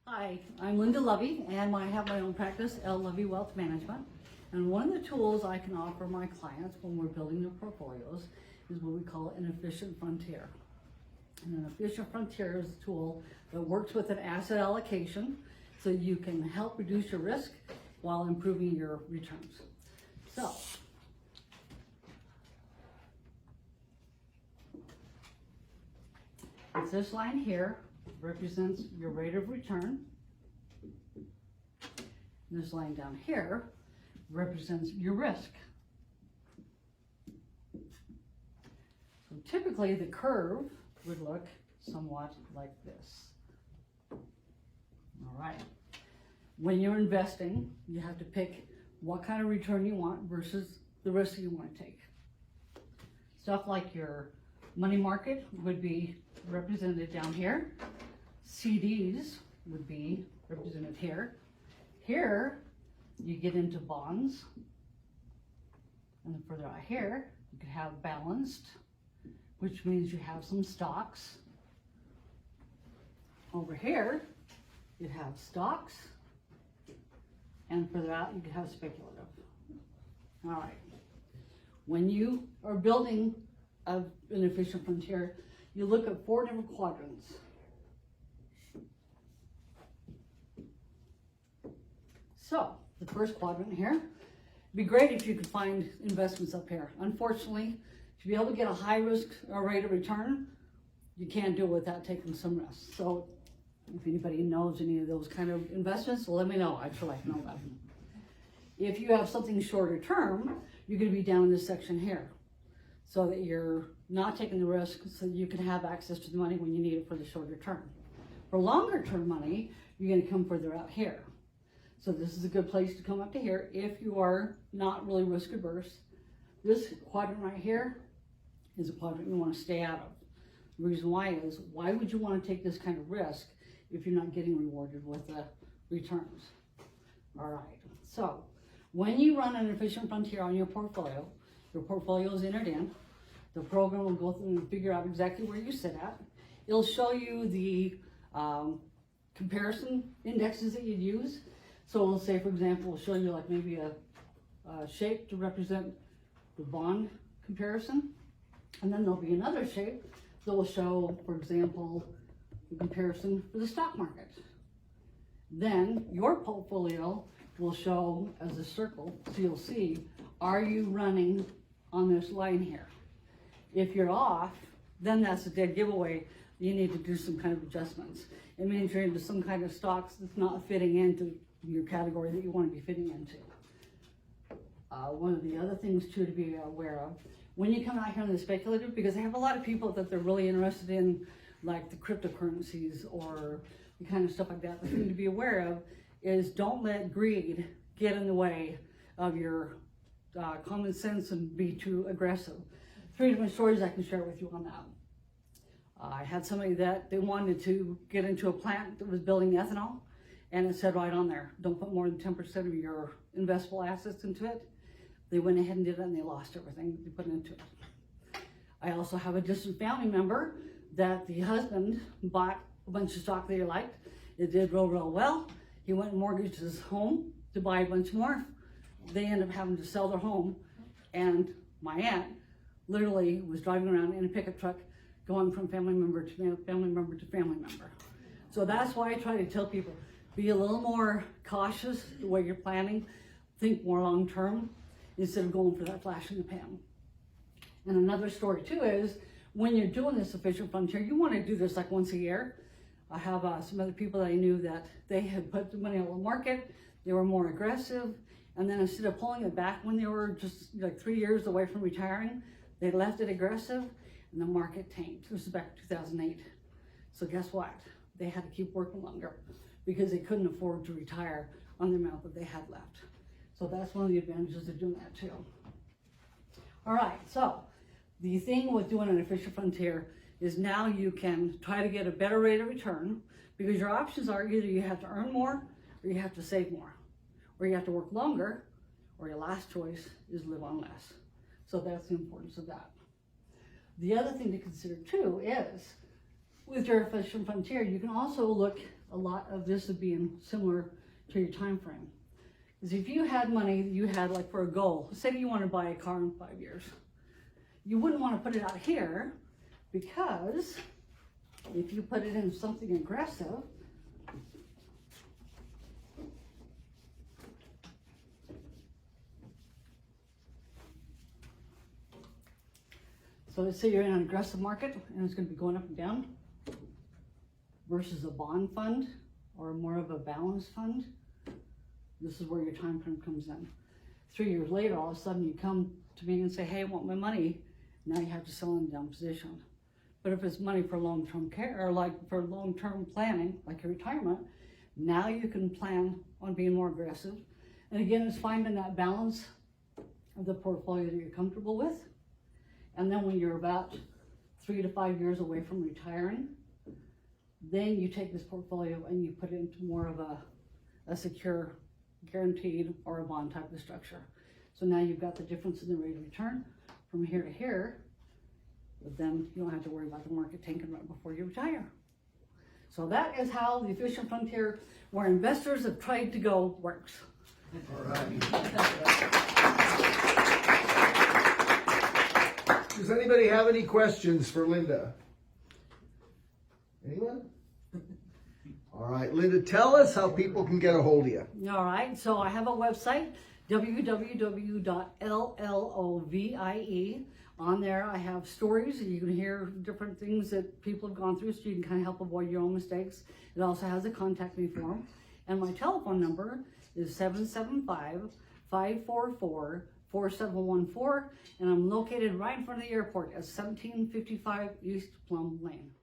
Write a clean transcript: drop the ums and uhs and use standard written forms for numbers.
Hi, I'm Linda Lovey, and I have my own practice, L. Lovey Wealth Management. And one of the tools I can offer my clients when we're building their portfolios is what we call an efficient frontier. And an efficient frontier is a tool that works with an asset allocation so you can help reduce your risk while improving your returns. So, it's this line here represents your rate of return. And this line down here represents your risk. So typically the curve would look somewhat like this. All right. When you're investing, you have to pick what kind of return you want versus the risk you want to take. Stuff like your money market would be represented down here. CDs would be represented here. Here, you get into bonds. And then further out here, you could have balanced, which means you have some stocks. Over here, you'd have stocks. And further out, you could have speculative. All right. When you are building an efficient frontier, you look at 4 different quadrants. So, the first quadrant here, it'd be great if you could find investments up here. Unfortunately, to be able to get a high risk or rate of return, you can't do it without taking some risks. So, if anybody knows any of those kind of investments, let me know. I'd sure like to know about them. If you have something shorter term, you're going to be down in this section here, so that you're not taking the risk, so you can have access to the money when you need it for the shorter term. For longer term money, you're going to come further out here. So this is a good place to come up to here if you are not really risk averse. This quadrant right here is a quadrant you want to stay out of. The reason why is, why would you want to take this kind of risk if you're not getting rewarded with the returns? All right, so when you run an efficient frontier on your portfolio is entered in. The program will go through and figure out exactly where you sit at. It'll show you the comparison indexes that you'd use. So we'll say, for example, we'll show you like maybe a shape to represent the bond comparison. And then there'll be another shape that will show, for example, the comparison for the stock market. Then your portfolio will show as a circle, so you'll see, are you running on this line here? If you're off, then that's a dead giveaway. You need to do some kind of adjustments. It means you're into some kind of stocks that's not fitting into your category that you want to be fitting into. One of the other things too to be aware of, when you come out here on the speculative, because I have a lot of people that they're really interested in, like the cryptocurrencies or the kind of stuff like that. The thing to be aware of is don't let greed get in the way of your common sense and be too aggressive. 3 different stories I can share with you on that. I had somebody that they wanted to get into a plant that was building ethanol, and it said right on there, don't put more than 10% of your investable assets into it. They went ahead and did it, and they lost everything they put into it. I also have a distant family member that the husband bought a bunch of stock that he liked. It did real well. He went and mortgaged his home to buy a bunch more. They ended up having to sell their home, and my aunt literally was driving around in a pickup truck going from family member to family member to family member. So that's why I try to tell people, be a little more cautious the way you're planning. Think more long term instead of going for that flash in the pan. And another story too is, when you're doing this efficient frontier, you want to do this like once a year. I have some other people that I knew that they had put the money on the market, they were more aggressive, and then instead of pulling it back when they were just like 3 years away from retiring, they left it aggressive and the market tanked. This was back in 2008. So guess what? They had to keep working longer because they couldn't afford to retire on the amount that they had left. So that's one of the advantages of doing that too. All right, so the thing with doing an efficient frontier is now you can try to get a better rate of return, because your options are either you have to earn more or you have to save more, or you have to work longer, or your last choice is live on less. So that's the importance of that. The other thing to consider too is, with your efficient frontier, you can also look a lot of this would be similar to your time frame. Because if you had money you had like for a goal, say you want to buy a car in 5 years, you wouldn't want to put it out here, because if you put it in something aggressive, so let's say you're in an aggressive market and it's going to be going up and down, versus a bond fund or more of a balanced fund. This is where your time frame comes in. 3 years later, all of a sudden you come to me and say, hey, I want my money. Now you have to sell in down position. But if it's money for long-term care, or like for long-term planning, like your retirement, now you can plan on being more aggressive. And again, it's finding that balance of the portfolio that you're comfortable with. And then when you're about 3 to 5 years away from retiring, then you take this portfolio and you put it into more of a secure, guaranteed, or a bond type of structure. So now you've got the difference in the rate of return from here to here, but then you don't have to worry about the market tanking right before you retire. So that is how the efficient frontier, where investors have tried to go, works. All right. Does anybody have any questions for Linda? Anyone? All right, Linda, tell us how people can get a hold of you. All right, so I have a website, www.llovie. On there I have stories, you can hear different things that people have gone through, so you can kind of help avoid your own mistakes. It also has a contact me form, and my telephone number is 775-544-4714, and I'm located right in front of the airport at 1755 East Plum Lane.